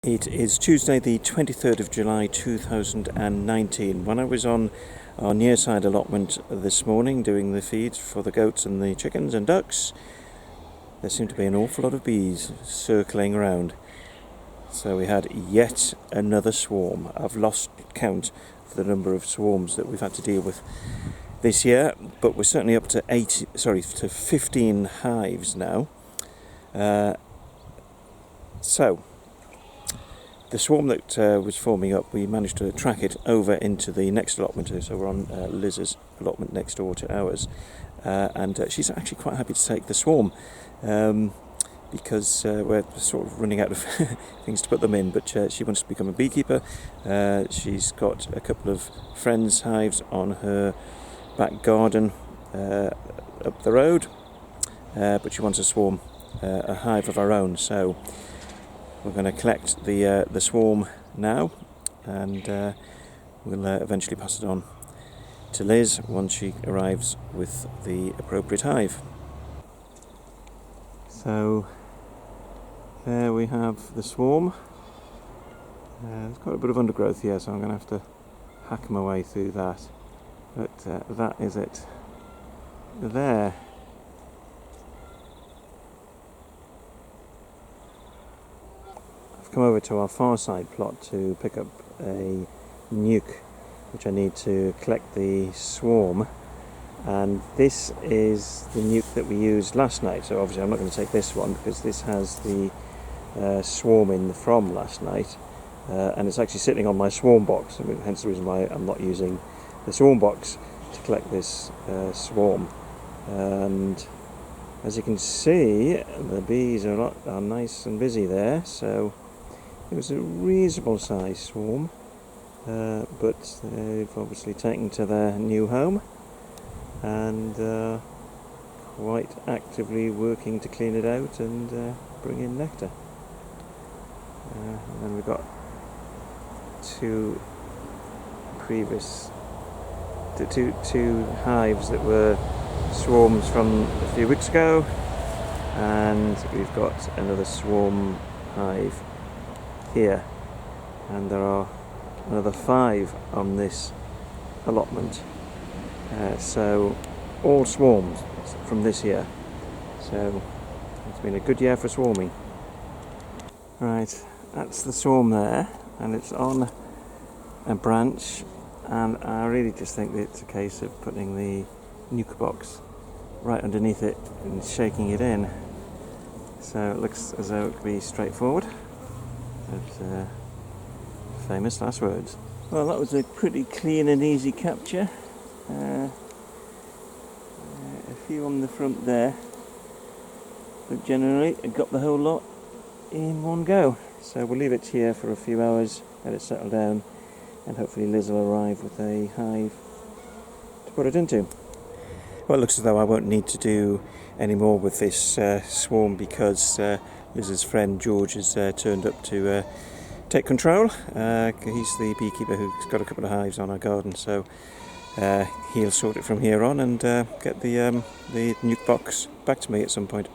It is Tuesday the 23rd of July 2019. When I was on our near side allotment this morning doing the feeds for the goats and the chickens and ducks, there seemed to be an awful lot of bees circling around. So we had yet another swarm. I've lost count for the number of swarms that we've had to deal with this year, but we're certainly up to 15 hives now. So the swarm that was forming up, we managed to track it over into the next allotment. So we're on Liz's allotment next door to ours, and she's actually quite happy to take the swarm because we're sort of running out of things to put them in, but she wants to become a beekeeper. She's got a couple of friends' hives on her back garden up the road, but she wants a swarm, a hive of her own. So we're going to collect the swarm now, and we'll eventually pass it on to Liz once she arrives with the appropriate hive. So there we have the swarm. There's quite a bit of undergrowth here, so I'm going to have to hack my way through that. But that is it. There. I've come over to our far side plot to pick up a nuke, which I need to collect the swarm. And this is the nuke that we used last night. So obviously I'm not going to take this one because this has the swarm in from last night. And it's actually sitting on my swarm box, hence the reason why I'm not using the swarm box to collect this swarm. And as you can see, the bees are nice and busy there, so it was a reasonable sized swarm, but they've obviously taken to their new home and quite actively working to clean it out and bring in nectar. And then we've got two hives that were swarms from a few weeks ago, and we've got another swarm hive here, and there are another 5 on this allotment, so all swarms from this year. So it's been a good year for swarming. Right, that's the swarm there, and it's on a branch, and I really just think that it's a case of putting the nuke box right underneath it and shaking it in, so it looks as though it could be straightforward. But famous last words. Well, that was a pretty clean and easy capture. A few on the front there, but generally I got the whole lot in one go. So we'll leave it here for a few hours, let it settle down, and hopefully Liz will arrive with a hive to put it into. Well, it looks as though I won't need to do any more with this swarm because Liz's friend George has turned up to take control. He's the beekeeper who's got a couple of hives on our garden, so he'll sort it from here on and get the nuke box back to me at some point.